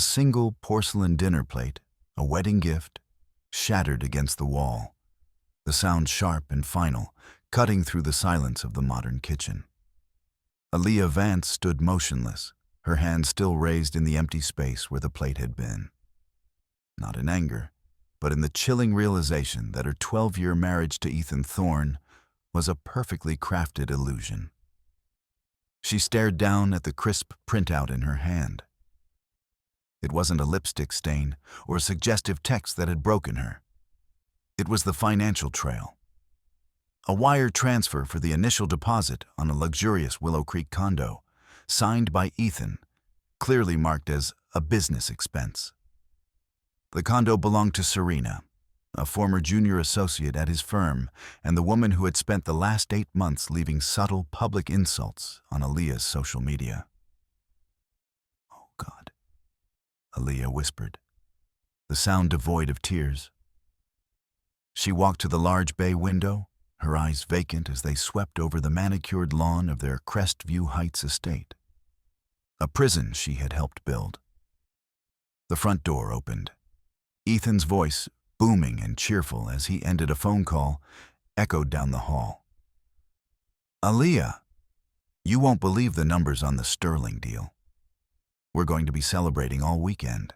A single porcelain dinner plate, a wedding gift, shattered against the wall, the sound sharp and final, cutting through the silence of the modern kitchen. Aliyah Vance stood motionless, her hand still raised in the empty space where the plate had been. Not in anger, but in the chilling realization that her 12-year marriage to Ethan Thorne was a perfectly crafted illusion. She stared down at the crisp printout in her hand. It wasn't a lipstick stain or a suggestive text that had broken her. It was the financial trail. A wire transfer for the initial deposit on a luxurious Willow Creek condo, signed by Ethan, clearly marked as a business expense. The condo belonged to Serena, a former junior associate at his firm, and the woman who had spent the last 8 months leaving subtle public insults on Aliyah's social media. "Oh, God," Aliyah whispered, the sound devoid of tears. She walked to the large bay window, her eyes vacant as they swept over the manicured lawn of their Crestview Heights estate, a prison she had helped build. The front door opened. Ethan's voice, booming and cheerful as he ended a phone call, echoed down the hall. "Aliyah, you won't believe the numbers on the Sterling deal. We're going to be celebrating all weekend."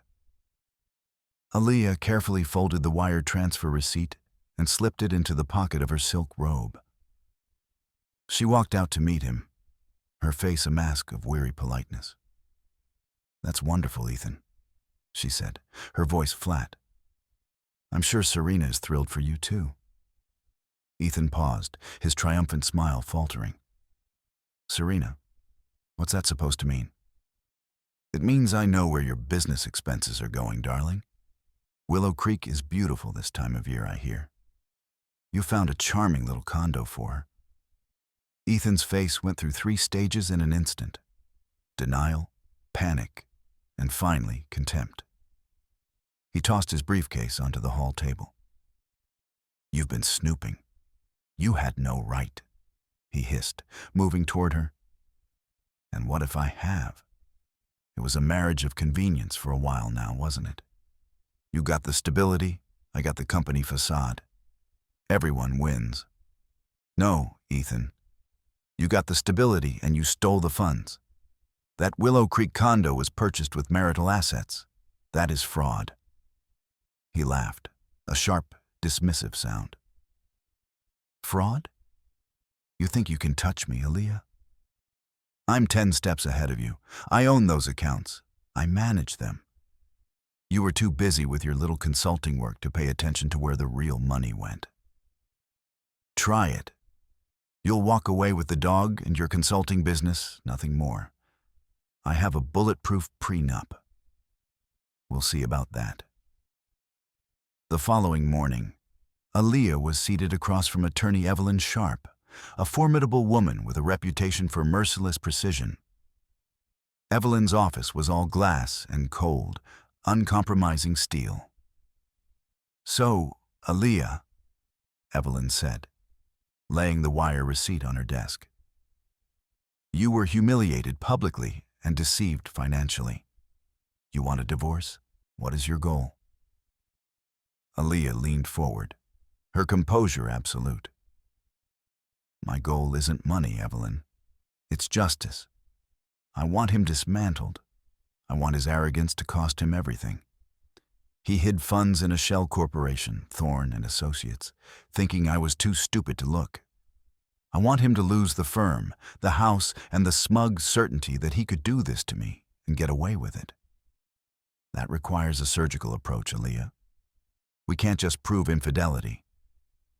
Aliyah carefully folded the wire transfer receipt and slipped it into the pocket of her silk robe. She walked out to meet him, her face a mask of weary politeness. "That's wonderful, Ethan," she said, her voice flat. "I'm sure Serena is thrilled for you too." Ethan paused, his triumphant smile faltering. "Serena? What's that supposed to mean?" "It means I know where your business expenses are going, darling. Willow Creek is beautiful this time of year, I hear. You found a charming little condo for her." Ethan's face went through 3 stages in an instant: denial, panic, and finally contempt. He tossed his briefcase onto the hall table. "You've been snooping. You had no right," he hissed, moving toward her. "And what if I have? It was a marriage of convenience for a while now, wasn't it? You got the stability, I got the company facade. Everyone wins. No, Ethan. You got the stability and you stole the funds. That Willow Creek condo was purchased with marital assets. That is fraud." He laughed, a sharp, dismissive sound. "Fraud? You think you can touch me, Aliyah? I'm 10 steps ahead of you. I own those accounts. I manage them. You were too busy with your little consulting work to pay attention to where the real money went. Try it. You'll walk away with the dog and your consulting business, nothing more. I have a bulletproof pre-nup. We'll see about that." The following morning, Aliyah was seated across from attorney Evelyn Sharp, a formidable woman with a reputation for merciless precision. Evelyn's office was all glass and cold, uncompromising steel. "So, Aliyah," Evelyn said, laying the wire receipt on her desk, "you were humiliated publicly and deceived financially. You want a divorce? What is your goal?" Aliyah leaned forward, her composure absolute. "My goal isn't money, Evelyn. It's justice. I want him dismantled. I want his arrogance to cost him everything. He hid funds in a shell corporation, Thorne and Associates, thinking I was too stupid to look. I want him to lose the firm, the house, and the smug certainty that he could do this to me and get away with it. That requires a surgical approach, Aliyah. We can't just prove infidelity.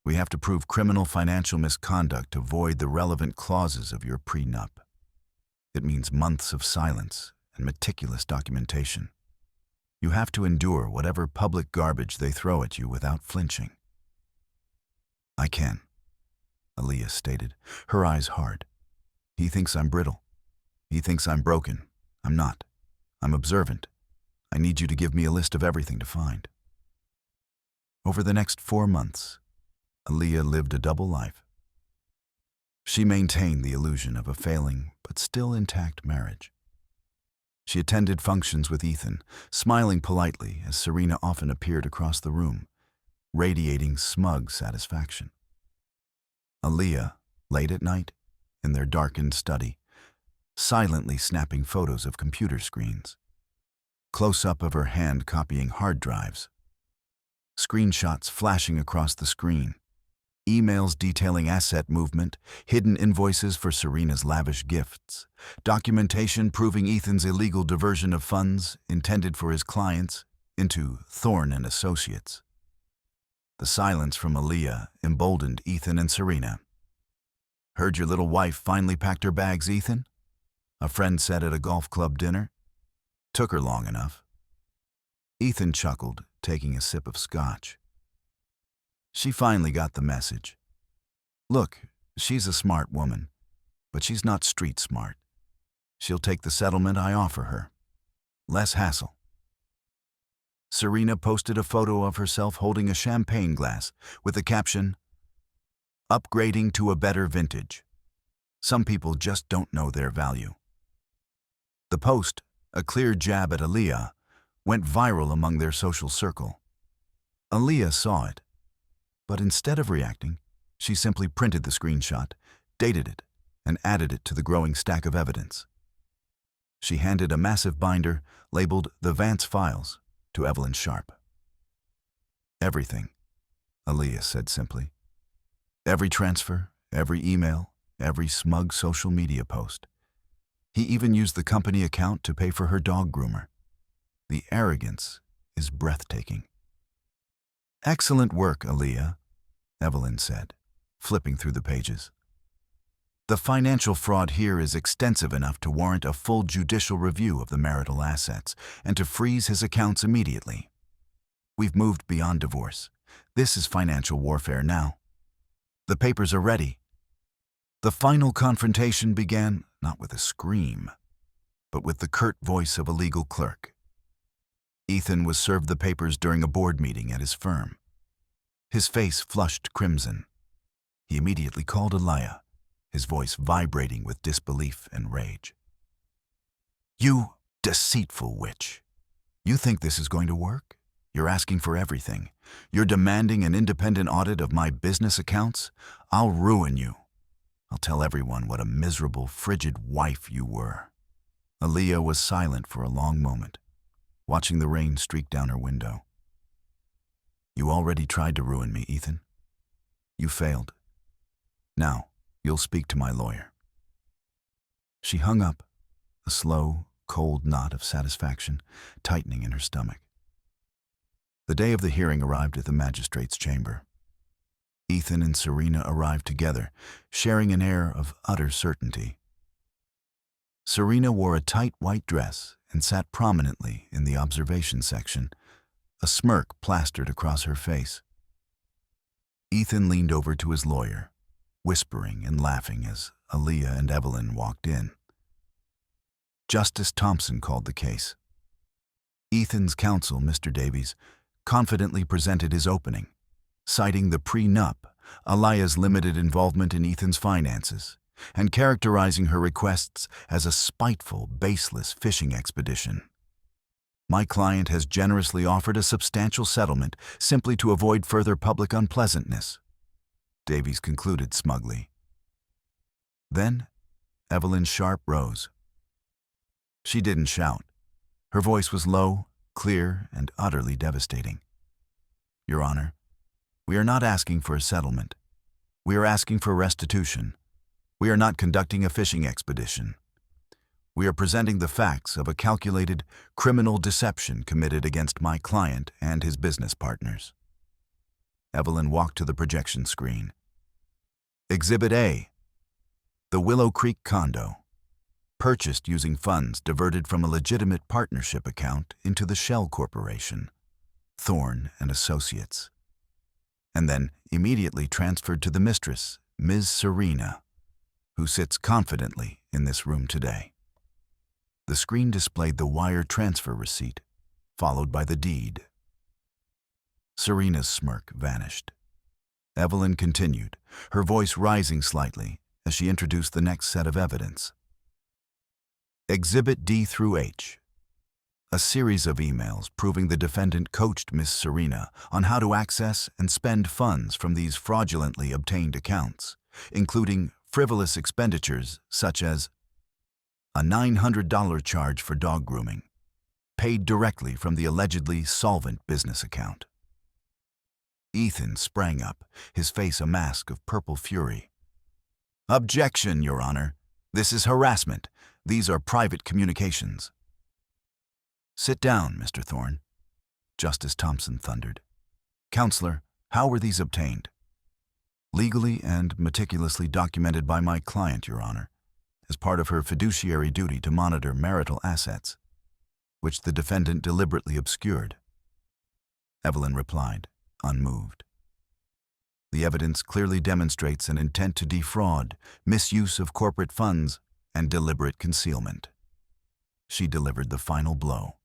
We have to prove criminal financial misconduct to void the relevant clauses of your pre-nup. It means months of silence and meticulous documentation. You have to endure whatever public garbage they throw at you without flinching." "I can," Aliyah stated, her eyes hard. "He thinks I'm brittle. He thinks I'm broken. I'm not. I'm observant. I need you to give me a list of everything to find." Over the next 4 months, Aliyah lived a double life. She maintained the illusion of a failing but still intact marriage. She attended functions with Ethan, smiling politely as Serena often appeared across the room, radiating smug satisfaction. Aliyah, late at night, in their darkened study, silently snapping photos of computer screens. Close-up of her hand copying hard drives. Screenshots flashing across the screen. Emails detailing asset movement, hidden invoices for Serena's lavish gifts, documentation proving Ethan's illegal diversion of funds intended for his clients into Thorne and Associates. The silence from Aliyah emboldened Ethan and Serena. "Heard your little wife finally packed her bags, Ethan?" a friend said at a golf club dinner. "Took her long enough." Ethan chuckled, taking a sip of scotch. "She finally got the message. Look, she's a smart woman, but she's not street smart. She'll take the settlement I offer her. Less hassle." Serena posted a photo of herself holding a champagne glass with the caption, "Upgrading to a better vintage. Some people just don't know their value." The post, a clear jab at Aliyah, went viral among their social circle. Aliyah saw it, but instead of reacting, she simply printed the screenshot, dated it, and added it to the growing stack of evidence. She handed a massive binder labeled the Vance files to Evelyn Sharp. "Everything," Aliyah said simply. "Every transfer, every email, every smug social media post. He even used the company account to pay for her dog groomer. The arrogance is breathtaking." "Excellent work, Aliyah," Evelyn said, flipping through the pages. "The financial fraud here is extensive enough to warrant a full judicial review of the marital assets and to freeze his accounts immediately. We've moved beyond divorce. This is financial warfare now. The papers are ready." The final confrontation began not with a scream, but with the curt voice of a legal clerk. Ethan was served the papers during a board meeting at his firm. His face flushed crimson. He immediately called Aliyah, his voice vibrating with disbelief and rage. "You deceitful witch. You think this is going to work? You're asking for everything. You're demanding an independent audit of my business accounts? I'll ruin you. I'll tell everyone what a miserable, frigid wife you were." Aliyah was silent for a long moment, watching the rain streak down her window. "You already tried to ruin me, Ethan. You failed. Now, you'll speak to my lawyer." She hung up, a slow, cold knot of satisfaction tightening in her stomach. The day of the hearing arrived at the magistrate's chamber. Ethan and Serena arrived together, sharing an air of utter certainty. Serena wore a tight white dress and sat prominently in the observation section, a smirk plastered across her face. Ethan leaned over to his lawyer, whispering and laughing as Aliyah and Evelyn walked in. Justice Thompson called the case. Ethan's counsel, Mr. Davies, confidently presented his opening, citing the pre-nup, Aliyah's limited involvement in Ethan's finances, and characterizing her requests as a spiteful, baseless fishing expedition. "My client has generously offered a substantial settlement simply to avoid further public unpleasantness," Davies concluded smugly. Then, Evelyn Sharp rose. She didn't shout. Her voice was low, clear, and utterly devastating. "Your Honor, we are not asking for a settlement. We are asking for restitution. We are not conducting a fishing expedition. We are presenting the facts of a calculated criminal deception committed against my client and his business partners." Evelyn walked to the projection screen. Exhibit A, the Willow Creek condo, purchased using funds diverted from a legitimate partnership account into the shell corporation, Thorne and Associates, and then immediately transferred to the mistress, Ms. Serena, who sits confidently in this room today. The screen displayed the wire transfer receipt, followed by the deed. Serena's smirk vanished. Evelyn continued, her voice rising slightly as she introduced the next set of evidence. Exhibit D through H. A series of emails proving the defendant coached Miss Serena on how to access and spend funds from these fraudulently obtained accounts, including frivolous expenditures such as a $900 charge for dog grooming, paid directly from the allegedly solvent business account. Ethan sprang up, his face a mask of purple fury. "Objection, Your Honor. This is harassment. These are private communications." "Sit down, Mr. Thorne," Justice Thompson thundered. "Counselor, how were these obtained?" "Legally and meticulously documented by my client, Your Honor, as part of her fiduciary duty to monitor marital assets, which the defendant deliberately obscured," Evelyn replied, unmoved. "The evidence clearly demonstrates an intent to defraud, misuse of corporate funds, and deliberate concealment." She delivered the final blow.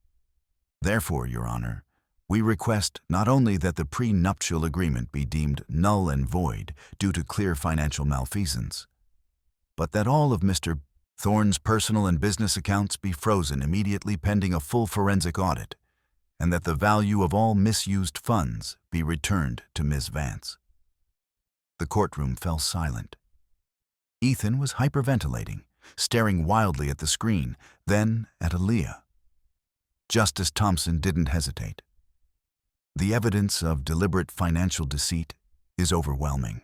"Therefore, Your Honor, we request not only that the pre-nuptial agreement be deemed null and void due to clear financial malfeasance, but that all of Mr. Thorne's personal and business accounts be frozen immediately pending a full forensic audit, and that the value of all misused funds be returned to Ms. Vance." The courtroom fell silent. Ethan was hyperventilating, staring wildly at the screen, then at Aliyah. Justice Thompson didn't hesitate. "The evidence of deliberate financial deceit is overwhelming.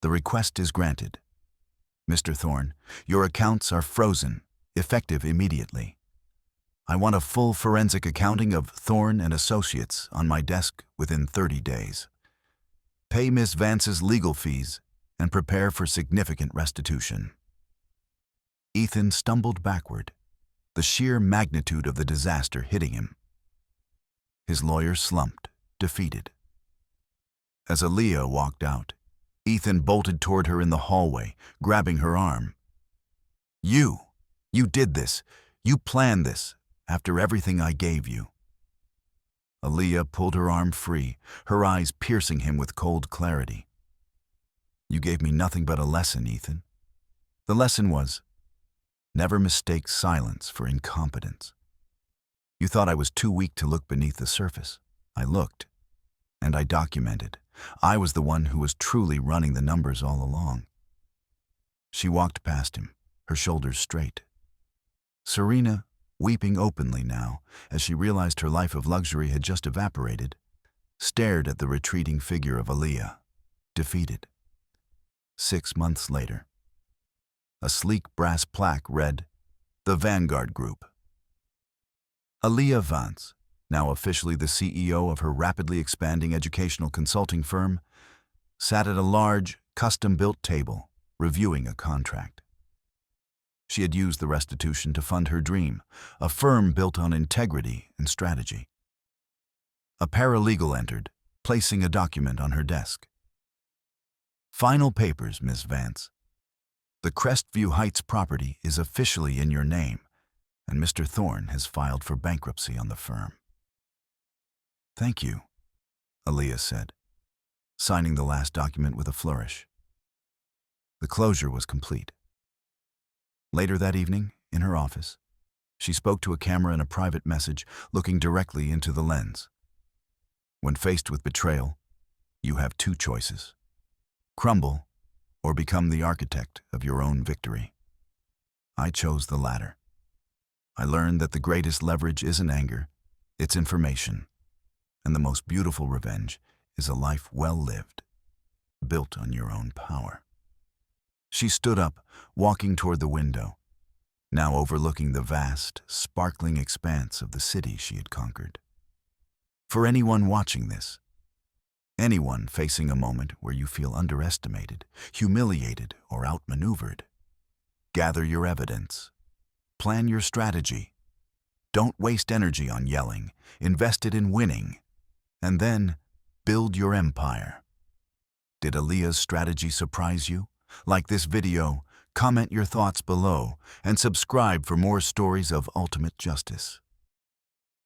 The request is granted. Mr. Thorne, your accounts are frozen, effective immediately. I want a full forensic accounting of Thorne and Associates on my desk within 30 days. Pay Ms. Vance's legal fees and prepare for significant restitution." Ethan stumbled backward, the sheer magnitude of the disaster hitting him. His lawyer slumped, defeated. As Aliyah walked out, Ethan bolted toward her in the hallway, grabbing her arm. You did this. You planned this, after everything I gave you." Aliyah pulled her arm free, her eyes piercing him with cold clarity. "You gave me nothing but a lesson, Ethan. The lesson was, never mistake silence for incompetence. You thought I was too weak to look beneath the surface. I looked, and I documented. I was the one who was truly running the numbers all along." She walked past him, her shoulders straight. Serena, weeping openly now, as she realized her life of luxury had just evaporated, stared at the retreating figure of Aliyah, defeated. 6 months later. A sleek brass plaque read, "The Vanguard Group." Aliyah Vance, now officially the CEO of her rapidly expanding educational consulting firm, sat at a large, custom-built table, reviewing a contract. She had used the restitution to fund her dream, a firm built on integrity and strategy. A paralegal entered, placing a document on her desk. "Final papers, Ms. Vance. The Crestview Heights property is officially in your name, and Mr. Thorne has filed for bankruptcy on the firm." "Thank you," Aliyah said, signing the last document with a flourish. The closure was complete. Later that evening, in her office, she spoke to a camera in a private message, looking directly into the lens. "When faced with betrayal, you have 2 choices: crumble or become the architect of your own victory. I chose the latter. I learned that the greatest leverage isn't anger, it's information, and the most beautiful revenge is a life well lived, built on your own power." She stood up, walking toward the window, now overlooking the vast, sparkling expanse of the city she had conquered. For anyone watching this, anyone facing a moment where you feel underestimated, humiliated, or outmaneuvered, gather your evidence. Plan your strategy. Don't waste energy on yelling. Invest it in winning. And then, build your empire. Did Aliyah's strategy surprise you? Like this video, comment your thoughts below, and subscribe for more stories of ultimate justice.